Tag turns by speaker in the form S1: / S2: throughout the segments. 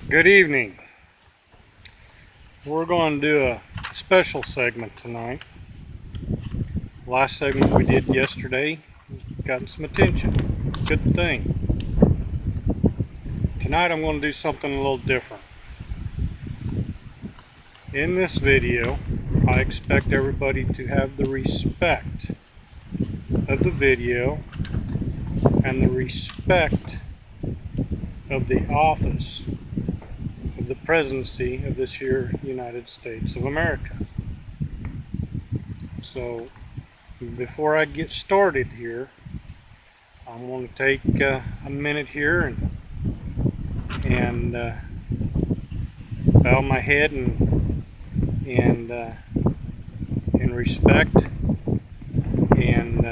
S1: Good evening. We're going to do a special segment tonight. Last segment we did yesterday got some attention. Good thing. Tonight I'm going to do something a little different. In this video, I expect everybody to have the respect of the video and the respect of the office of the presidency of this here United States of America. So before I get started here, I'm going to take a minute here and bow my head and respect and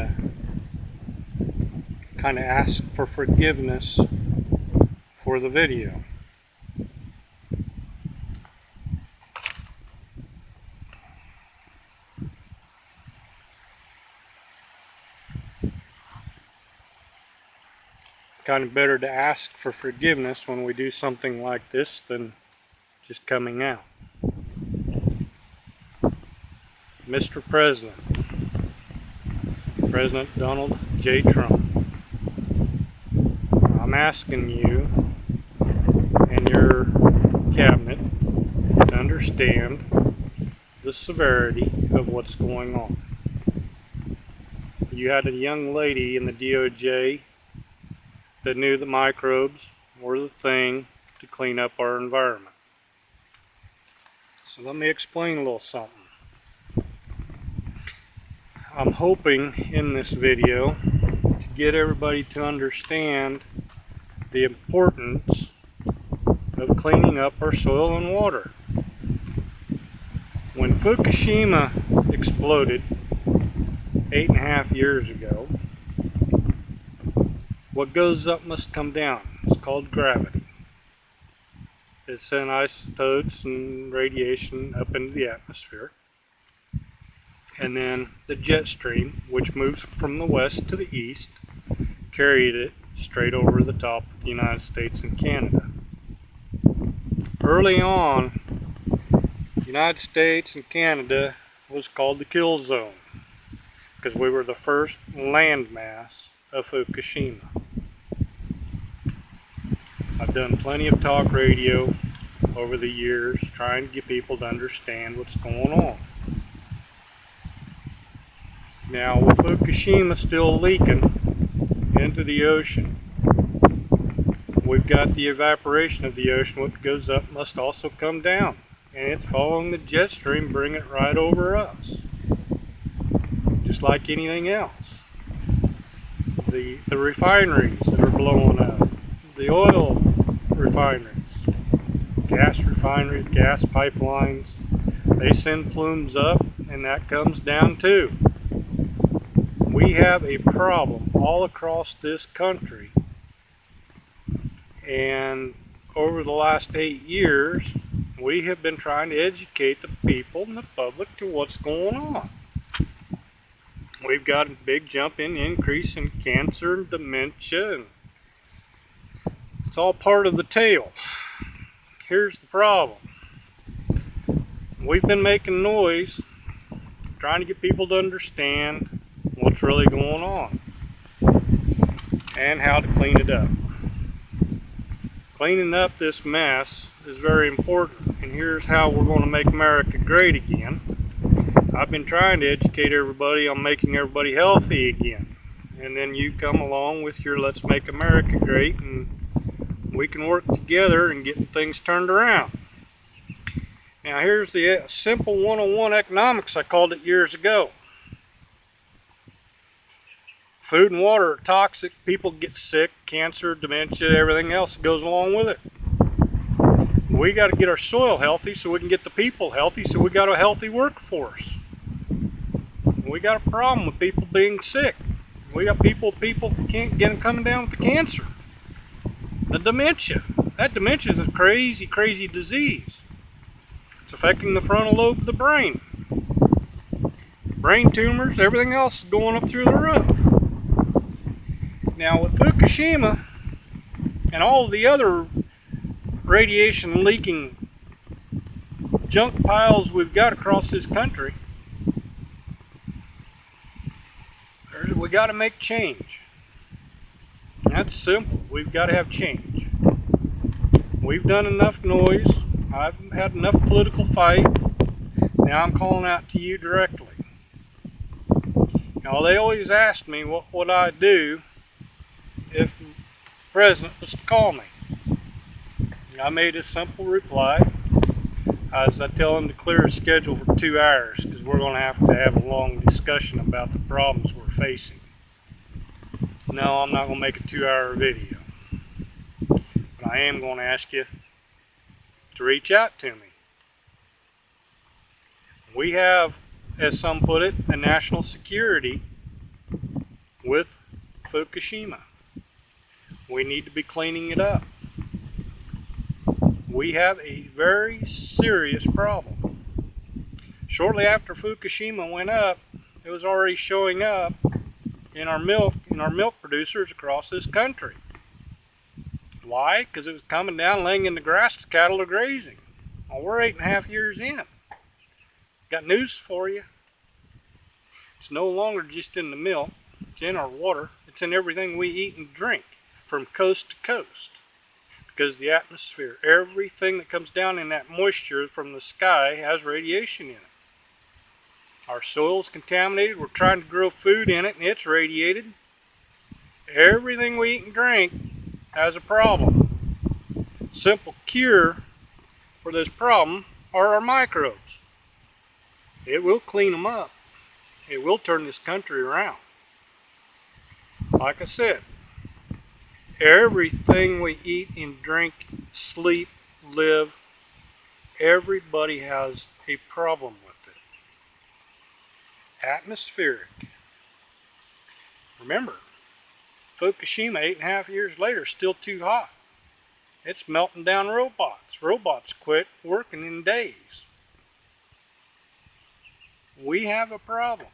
S1: kind of ask for forgiveness for the video. Kind of better to ask for forgiveness when we do something like this than just coming out. Mr. President, President Donald J. Trump, I'm asking you and your cabinet to understand the severity of what's going on. You had a young lady in the DOJ that knew that microbes were the thing to clean up our environment. So let me explain a little something. I'm hoping in this video to get everybody to understand the importance of cleaning up our soil and water. When Fukushima exploded 8.5 years ago, what goes up must come down. It's called gravity. It sent isotopes and radiation up into the atmosphere. And then the jet stream, which moves from the west to the east, carried it straight over the top of the United States and Canada. Early on, the United States and Canada was called the kill zone because we were the first landmass of Fukushima. I've done plenty of talk radio over the years trying to get people to understand what's going on. Now, with Fukushima still leaking into the ocean, we've got the evaporation of the ocean. What goes up must also come down, and it's following the jet stream, bring it right over us, just like anything else. The refineries that are blowing up, the oil refineries, gas refineries, gas pipelines, they send plumes up and that comes down too. We have a problem all across this country, and over the last 8 years we have been trying to educate the people and the public to what's going on. We've got a big jump in increase in cancer and dementia, and it's all part of the tale. Here's the problem. We've been making noise, trying to get people to understand what's really going on and how to clean it up. Cleaning up this mess is very important, and here's how we're going to make America great again. I've been trying to educate everybody on making everybody healthy again, and then you come along with your Let's Make America Great, and we can work together and get things turned around. Now here's the simple 101 economics. I called it years ago. Food and water are toxic. People get sick, cancer, dementia, everything else that goes along with it. We got to get our soil healthy so we can get the people healthy, so we got a healthy workforce. We got a problem with people being sick. We got people can't get them coming down with the cancer. The dementia. That dementia is a crazy, crazy disease. It's affecting the frontal lobe of the brain. Brain tumors, everything else is going up through the roof. Now with Fukushima and all the other radiation leaking junk piles we've got across this country, we got to make change. That's simple. We've got to have change. We've done enough noise. I've had enough political fight. Now I'm calling out to you directly. Now, they always ask me what would I do if the president was to call me. I made a simple reply. As I tell him to clear a schedule for 2 hours, because we're going to have a long discussion about the problems we're facing. No, I'm not going to make a 2-hour video. But I am going to ask you to reach out to me. We have, as some put it, a national security with Fukushima. We need to be cleaning it up. We have a very serious problem. Shortly after Fukushima went up, it was already showing up in our milk producers across this country. Why? Because it was coming down, laying in the grass, the cattle are grazing. Well, we're 8.5 years in. Got news for you. It's no longer just in the milk, it's in our water, it's in everything we eat and drink, from coast to coast. Because the atmosphere, everything that comes down in that moisture from the sky has radiation in it. Our soil's contaminated, we're trying to grow food in it and it's radiated. Everything we eat and drink has a problem. Simple cure for this problem are our microbes. It will clean them up. It will turn this country around. Like I said, everything we eat and drink, sleep, live, everybody has a problem with it. Atmospheric. Remember, Fukushima 8.5 years later is still too hot. It's melting down robots. Robots quit working in days. We have a problem.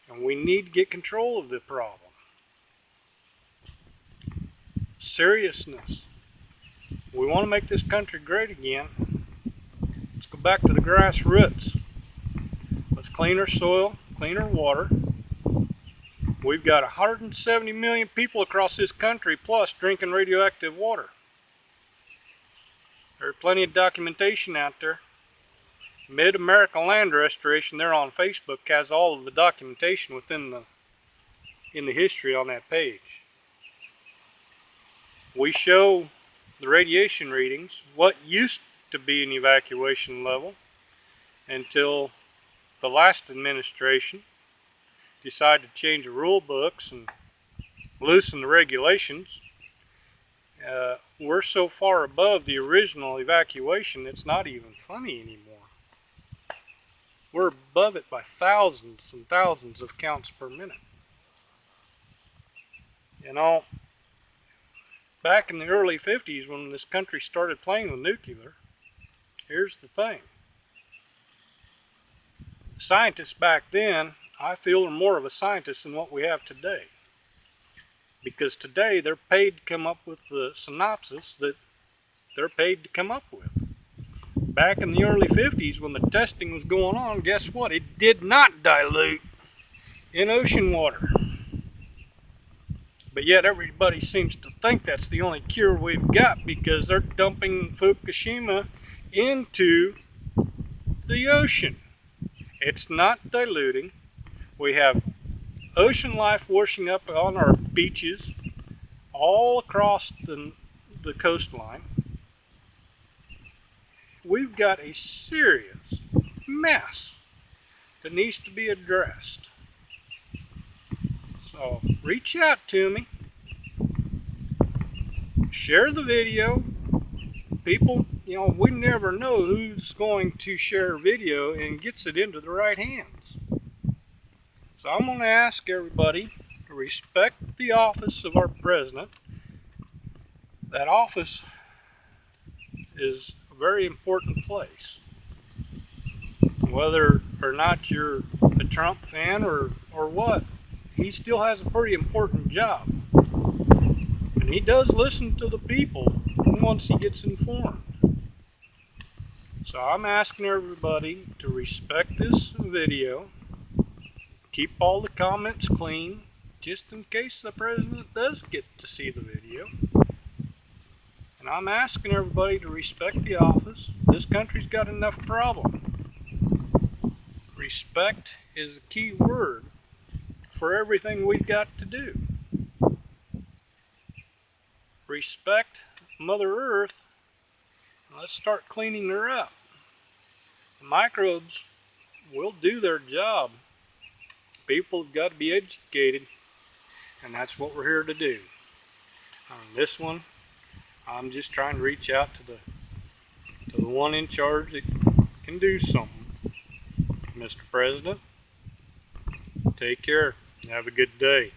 S1: And we need to get control of the problem. Seriousness. We want to make this country great again. Let's go back to the grassroots. Let's clean our soil, clean our water. We've got 170 million people across this country plus drinking radioactive water. There's plenty of documentation out there. Mid-America Land Restoration, they're on Facebook, has all of the documentation in the history on that page. We show the radiation readings, what used to be an evacuation level until the last administration decided to change the rule books and loosen the regulations. We're so far above the original evacuation, it's not even funny anymore. We're above it by thousands and thousands of counts per minute. You know, back in the early 50s when this country started playing with nuclear, here's the thing. Scientists back then, I feel, are more of a scientist than what we have today. Because today they're paid to come up with the synopsis that they're paid to come up with. Back in the early 50s when the testing was going on, guess what? It did not dilute in ocean water. But yet everybody seems to think that's the only cure we've got because they're dumping Fukushima into the ocean. It's not diluting. We have ocean life washing up on our beaches all across the coastline. We've got a serious mess that needs to be addressed. So reach out to me. Share the video. People, you know, we never know who's going to share a video and gets it into the right hands. So I'm going to ask everybody to respect the office of our president. That office is a very important place. Whether or not you're a Trump fan or what, he still has a pretty important job. And he does listen to the people once he gets informed. So I'm asking everybody to respect this video, keep all the comments clean, just in case the president does get to see the video. And I'm asking everybody to respect the office. This country's got enough problem. Respect is the key word for everything we've got to do. Respect Mother Earth. Let's start cleaning her up. The microbes will do their job. People have got to be educated, and that's what we're here to do. On this one, I'm just trying to reach out to the one in charge that can do something. Mr. President, take care. Have a good day.